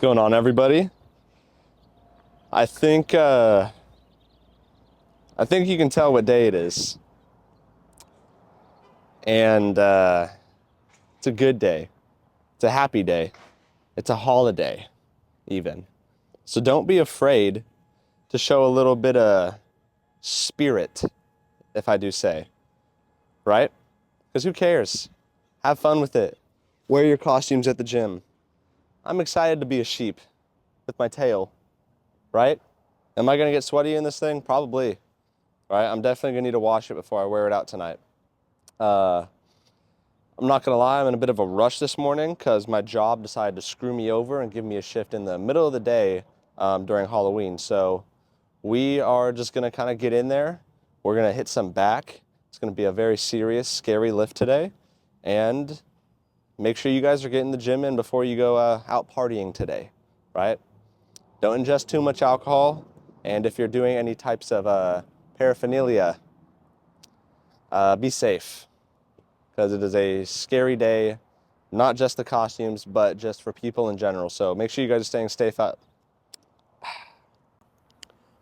going on, everybody? I think I think you can tell what day it is, and it's a good day. It's a happy day. It's a holiday, even. So don't be afraid to show a little bit of spirit, if I do say, right? Because who cares? Have fun with it. Wear your costumes at the gym. I'm excited to be a sheep with my tail, right? Am I gonna get sweaty in this thing? Probably. Right? I'm definitely gonna need to wash it before I wear it out tonight. I'm not gonna lie, I'm in a bit of a rush this morning because my job decided to screw me over and give me a shift in the middle of the day during Halloween. So we are just gonna kind of get in there. We're gonna hit some back. It's gonna be a very serious, scary lift today. And make sure you guys are getting the gym in before you go out partying today, right? Don't ingest too much alcohol. And if you're doing any types of paraphernalia, be safe. Because it is a scary day, not just the costumes, but just for people in general. So make sure you guys are staying safe out.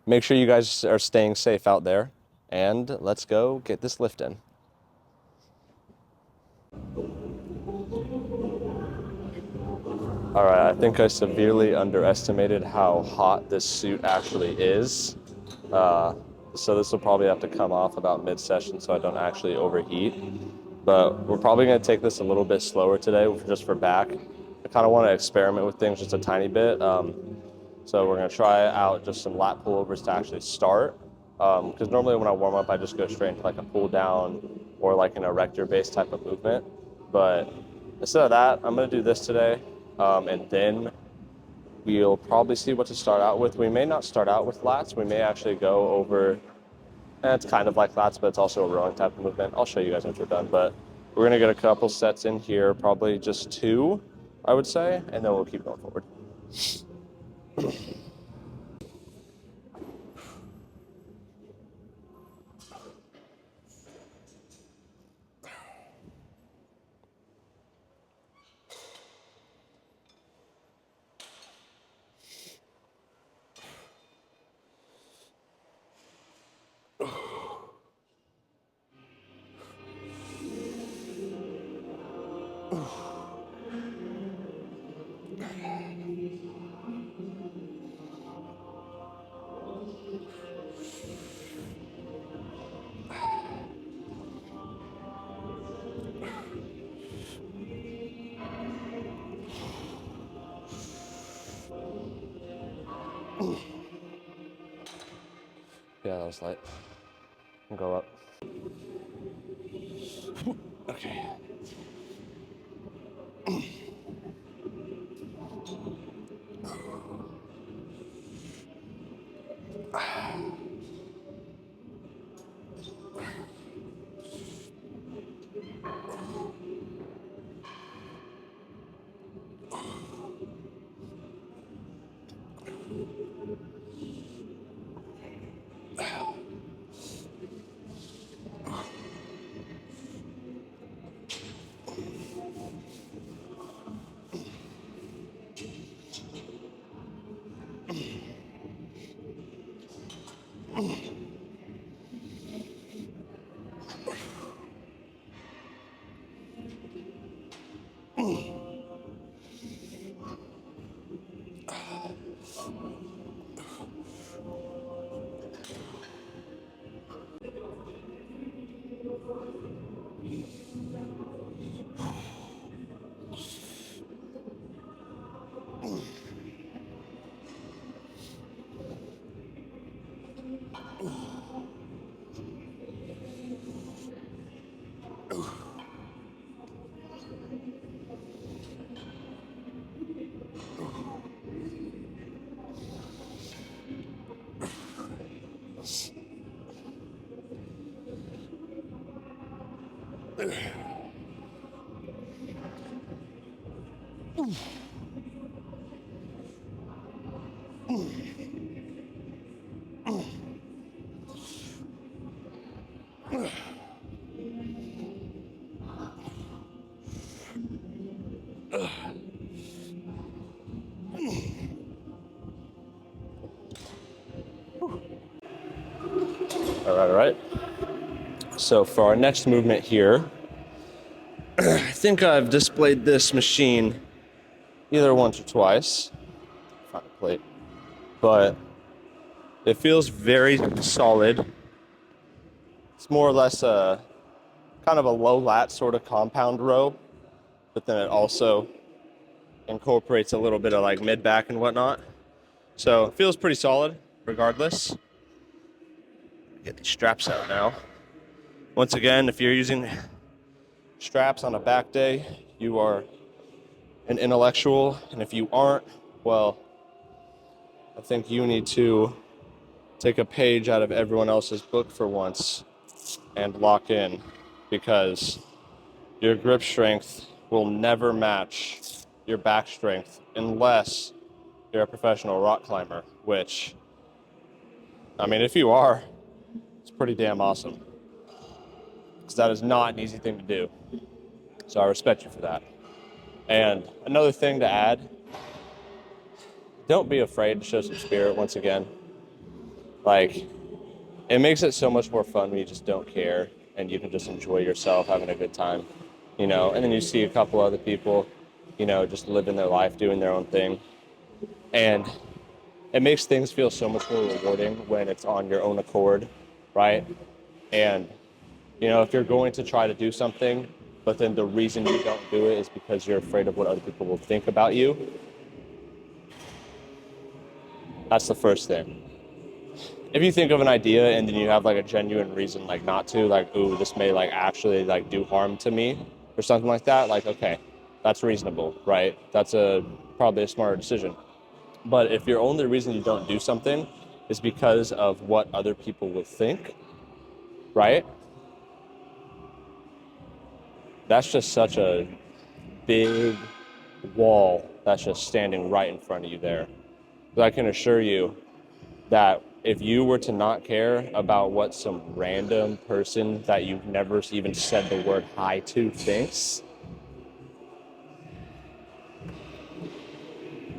Make sure you guys are staying safe out there, and let's go get this lift in. All right, I think I severely underestimated how hot this suit actually is. So this will probably have to come off about mid-session so I don't actually overheat. But we're probably going to take this a little bit slower today just for back. I kind of want to experiment with things just a tiny bit. So we're going to try out just some lat pullovers to actually start. Because normally when I warm up, I just go straight into like a pull down or like an erector based type of movement. But instead of that, I'm going to do this today. And then we'll probably see what to start out with. We may not start out with lats. We may actually go over, and it's kind of like lats, but it's also a rowing type of movement. I'll show you guys once we're done. But we're going to get a couple sets in here, probably just 2, I would say, and then we'll keep going forward. Yeah, that was light. Go up. Okay. all right. So for our next movement here, I think I've displayed this machine either once or twice. Find a plate. But it feels very solid. It's more or less a kind of a low lat sort of compound row, but then it also incorporates a little bit of like mid back and whatnot. So it feels pretty solid regardless. Get these straps out now. Once again, if you're using straps on a back day, you are an intellectual, and if you aren't, well, I think you need to take a page out of everyone else's book for once and lock in, because your grip strength will never match your back strength unless you're a professional rock climber, which, I mean, if you are, it's pretty damn awesome, because that is not an easy thing to do. So I respect you for that. And another thing to add, don't be afraid to show some spirit once again. Like, it makes it so much more fun when you just don't care and you can just enjoy yourself having a good time, you know, and then you see a couple other people, you know, just living their life, doing their own thing. And it makes things feel so much more rewarding when it's on your own accord, right? And, you know, if you're going to try to do something, but then the reason you don't do it is because you're afraid of what other people will think about you, that's the first thing. If you think of an idea and then you have like a genuine reason like not to, like, ooh, this may like actually like do harm to me or something like that, like, okay, that's reasonable, right? That's probably a smarter decision. But if your only reason you don't do something is because of what other people will think, right? That's just such a big wall that's just standing right in front of you there. But I can assure you that if you were to not care about what some random person that you've never even said the word hi to thinks,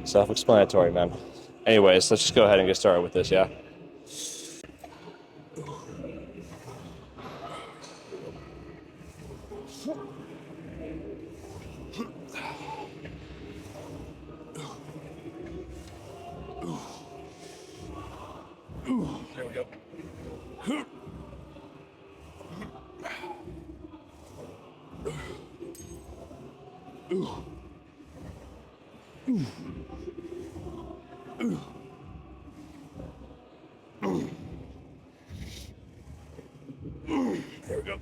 self-explanatory, man. Anyways, let's just go ahead and get started with this, yeah? There we go. There we go.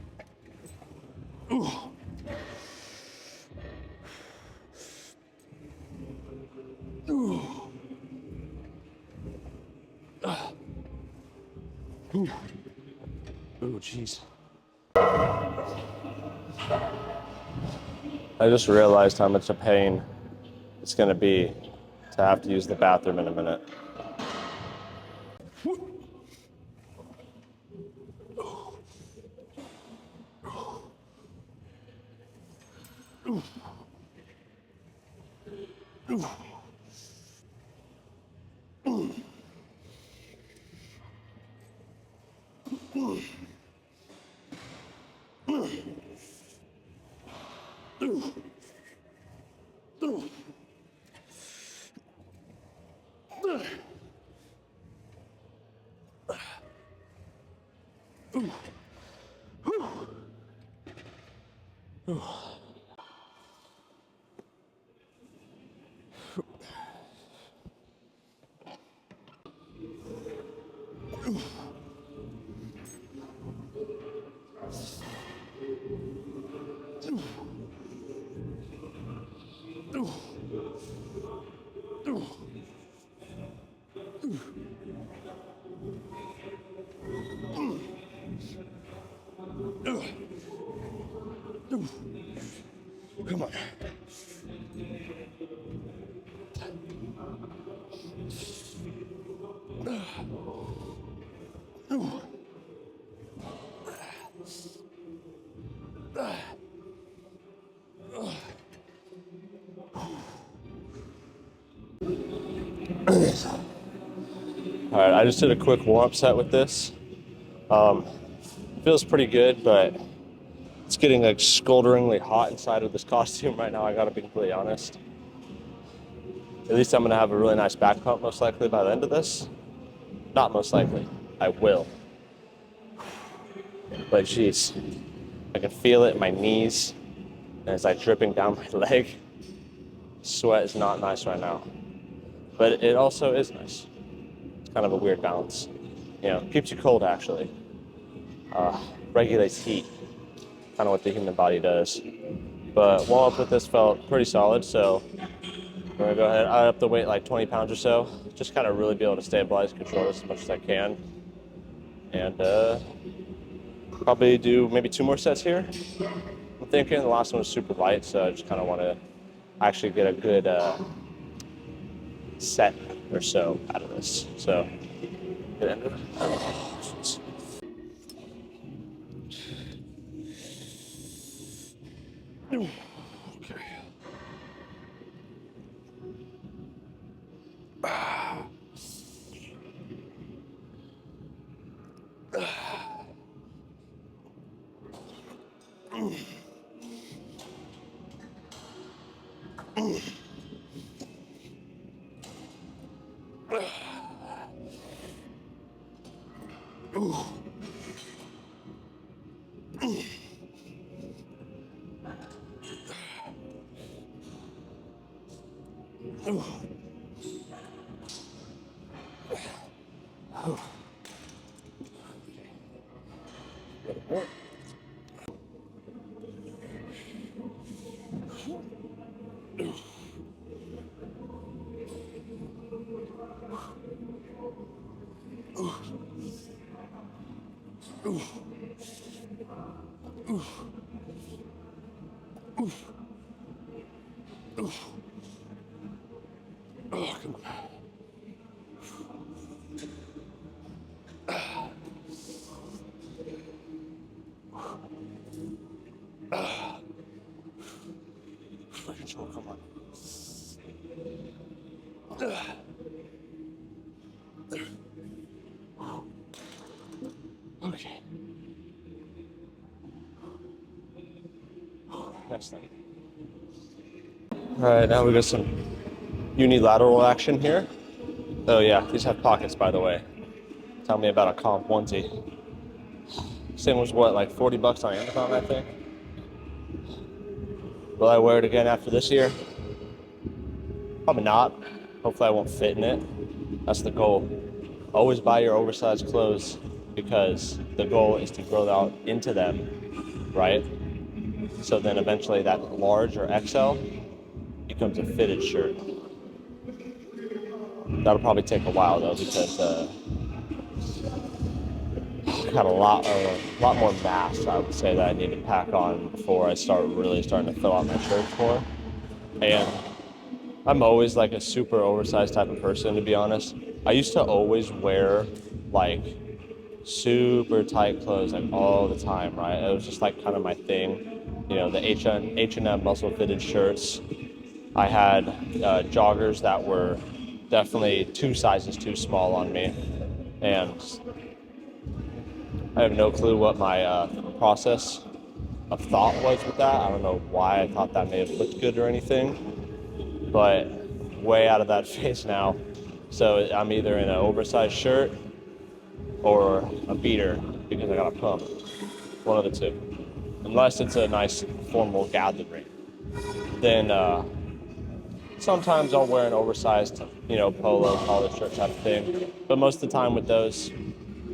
Oh, jeez. I just realized how much a pain it's going to be to have to use the bathroom in a minute. Come on. All right, I just did a quick warm-up set with this. Feels pretty good, but it's getting like scaldingly hot inside of this costume right now. I gotta be completely honest. At least I'm gonna have a really nice back pump most likely by the end of this. Not most likely, I will. But geez, I can feel it in my knees and it's like dripping down my leg. Sweat is not nice right now, but it also is nice. It's kind of a weird balance. You know, keeps you cold actually. Regulates heat, kind of what the human body does. But warm up with this felt pretty solid, so I'm gonna go ahead. I up the weight like 20 pounds or so, just kind of really be able to stabilize, control this as much as I can, and probably do maybe 2 more sets here. I'm thinking the last one was super light, so I just kind of want to actually get a good set or so out of this. So, good end of it. Come on. Okay. Next thing. All right, now we got some unilateral action here. Oh yeah, these have pockets, by the way. Tell me about a comp onesie. This thing was what, like 40 bucks on Amazon, I think. Will I wear it again after this year? Probably not. Hopefully I won't fit in it. That's the goal. Always buy your oversized clothes because the goal is to grow out into them, right? So then eventually that large or XL becomes a fitted shirt. That'll probably take a while though because I got a lot more mass I would say that I need to pack on before I start really starting to fill out my shirts more. And I'm always like a super oversized type of person, to be honest. I used to always wear like super tight clothes like all the time, right? It was just like kind of my thing. You know, the H&M muscle fitted shirts. I had joggers that were definitely 2 sizes too small on me, and I have no clue what my process of thought was with that. I don't know why I thought that may have looked good or anything, but way out of that phase now. So I'm either in an oversized shirt or a beater because I got a pump. One of the two. Unless it's a nice formal gathering. Then sometimes I'll wear an oversized, polo, collared shirt type of thing. But most of the time with those,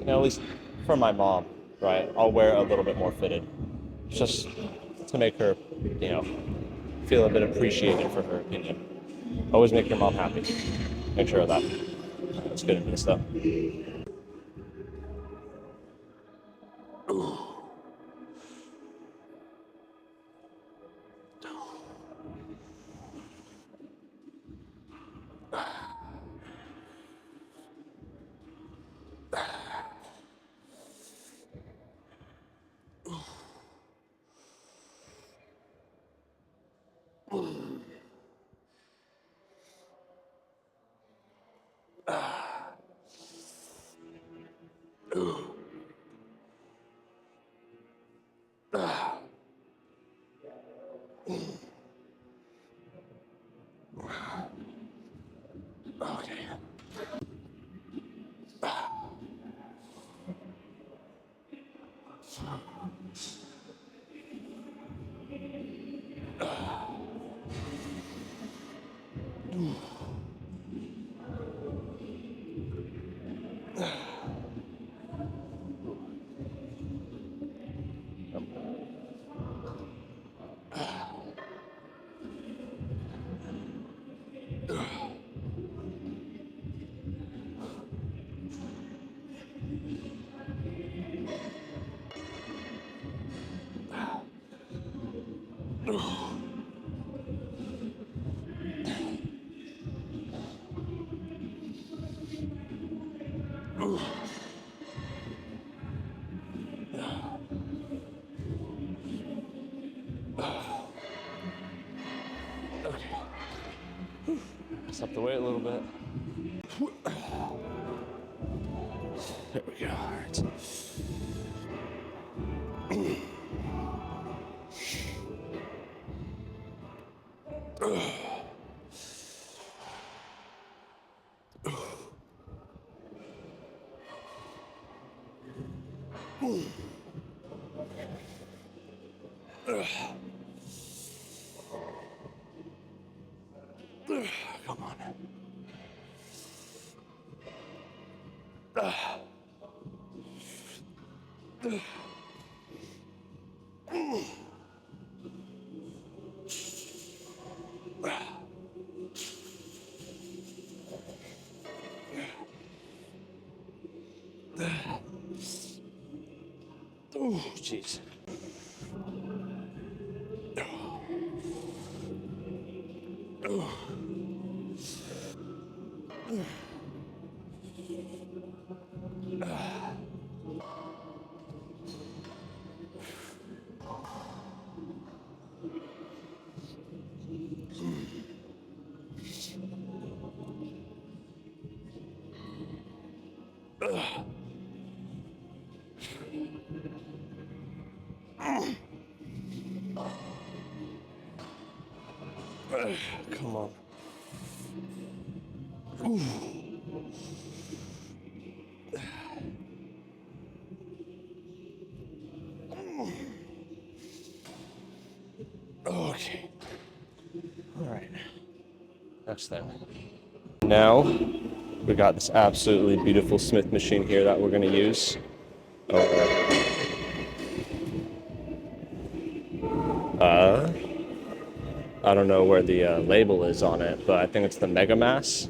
at least for my mom, right, I'll wear a little bit more fitted. Just to make her, you know, feel a bit appreciated for her opinion. Always make your mom happy. Make sure of that. That's good in this stuff. Just up the weight a little bit. There we go. All right. Come on. Oh, jeez. Come on. Okay. All right. Next thing. Now, we got this absolutely beautiful Smith machine here that we're going to use. I don't know where the label is on it, but I think it's the Mega Mass.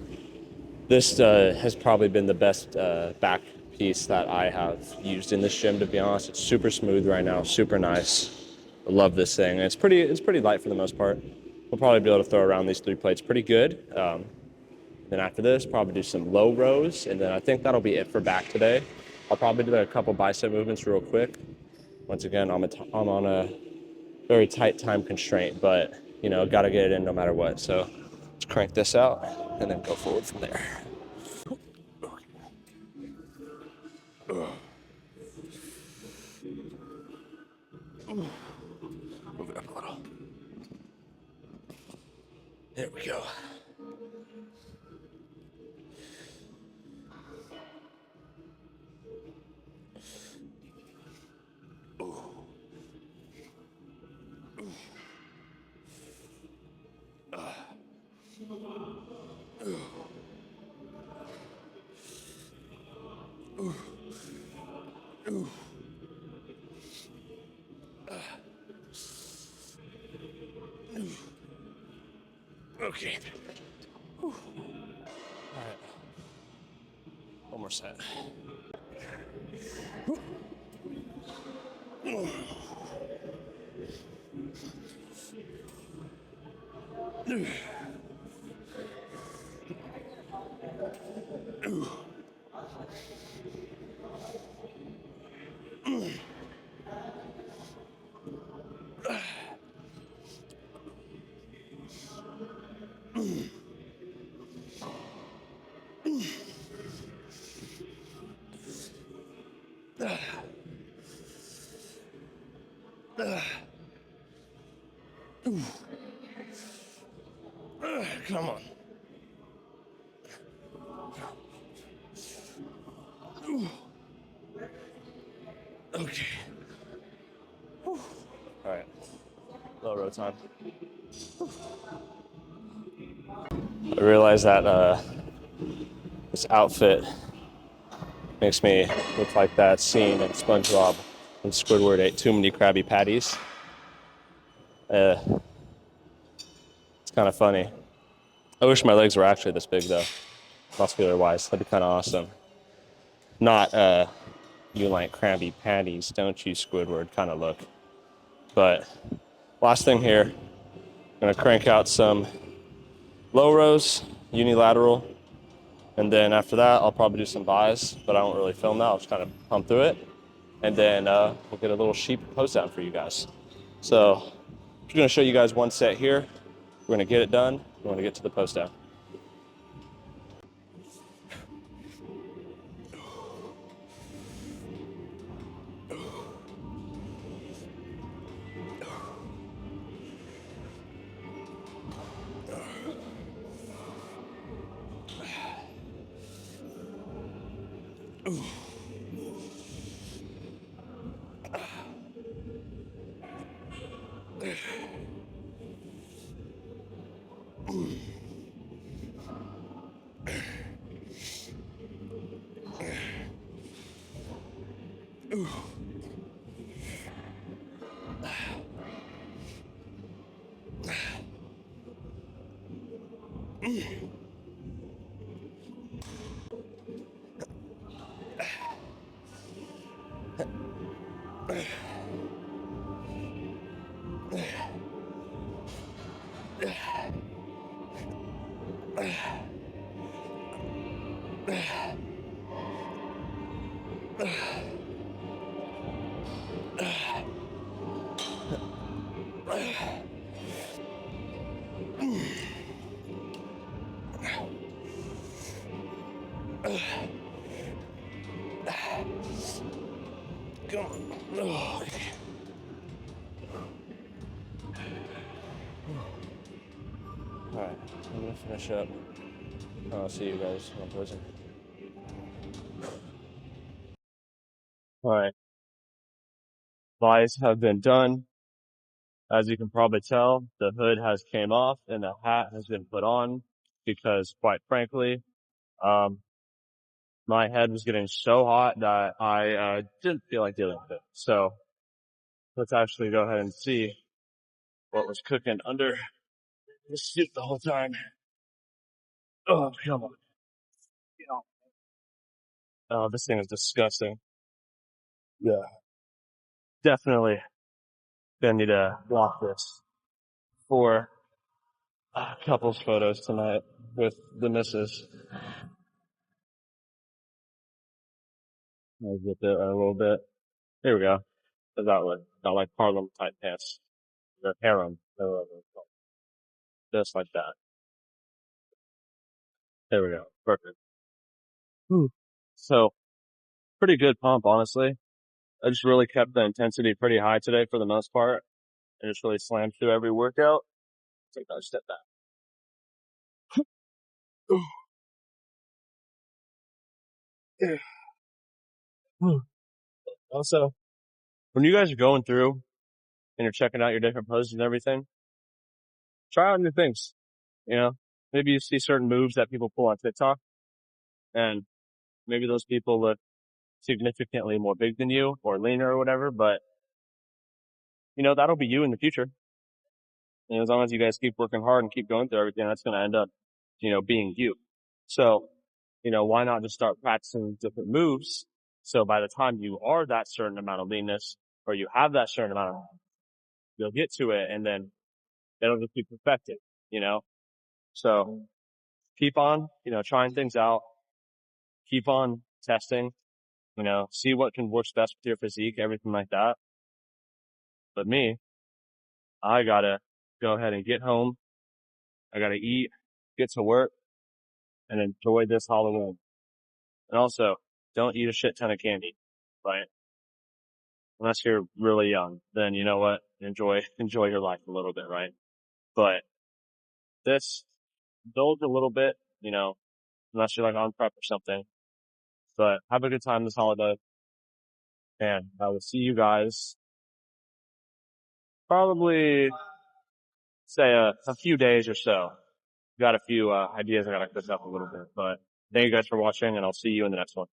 This has probably been the best back piece that I have used in this gym, to be honest. It's super smooth right now, super nice. I love this thing. It's pretty light for the most part. We'll probably be able to throw around these 3 plates pretty good. Then after this, probably do some low rows, and then I think that'll be it for back today. I'll probably do a couple bicep movements real quick. Once again, I'm on a very tight time constraint, but you know, gotta get it in no matter what. So let's crank this out and then go forward from there. Move it up a little. There we go. Okay. All right. One more set. Come on. Okay. All right. Low row time. I realize that this outfit makes me look like that scene in SpongeBob when Squidward ate too many Krabby Patties. It's kind of funny. I wish my legs were actually this big though, muscular-wise. That'd be kind of awesome. Not you like Krabby Patties, don't you, Squidward kind of look. But last thing here, I'm gonna crank out some low rows, unilateral, and then after that, I'll probably do some buys, but I won't really film that. I'll just kind of pump through it, and then we'll get a little sheep post down for you guys. So I'm just gonna show you guys one set here. We're gonna get it done, You want to get to the post down. Come on. Oh, okay. All right, I'm gonna finish up. I'll see you guys on prison. All right, buys have been done. As you can probably tell, the hood has came off and the hat has been put on because, quite frankly, my head was getting so hot that I didn't feel like dealing with it. So let's actually go ahead and see what was cooking under the suit the whole time. Oh, come on. Oh, this thing is disgusting. Yeah. Definitely gonna need to block this for couples photos tonight with the missus. I'll get there a little bit. Here we go. That one. Got like Harlem type pants. The harem. Just like that. There we go. Perfect. Whew. So, pretty good pump, honestly. I just really kept the intensity pretty high today for the most part. And just really slammed through every workout. Take another step back. Also, when you guys are going through and you're checking out your different poses and everything, try out new things. You know, maybe you see certain moves that people pull on TikTok, and maybe those people look significantly more big than you or leaner or whatever, but you know, that'll be you in the future. And as long as you guys keep working hard and keep going through everything, that's going to end up, you know, being you. So, you know, why not just start practicing different moves? So by the time you are that certain amount of leanness or you have that certain amount of, you'll get to it and then it'll just be perfected, you know? So keep on, you know, trying things out, keep on testing, you know, see what can work best with your physique, everything like that. But me, I gotta go ahead and get home. I gotta eat, get to work, and enjoy this Halloween. And also, don't eat a shit ton of candy, right? Unless you're really young, then you know what? Enjoy your life a little bit, right? But this, indulge a little bit, you know, unless you're like on prep or something. But have a good time this holiday. And I will see you guys probably say a few days or so. Got a few ideas I gotta cook up a little bit, but thank you guys for watching and I'll see you in the next one.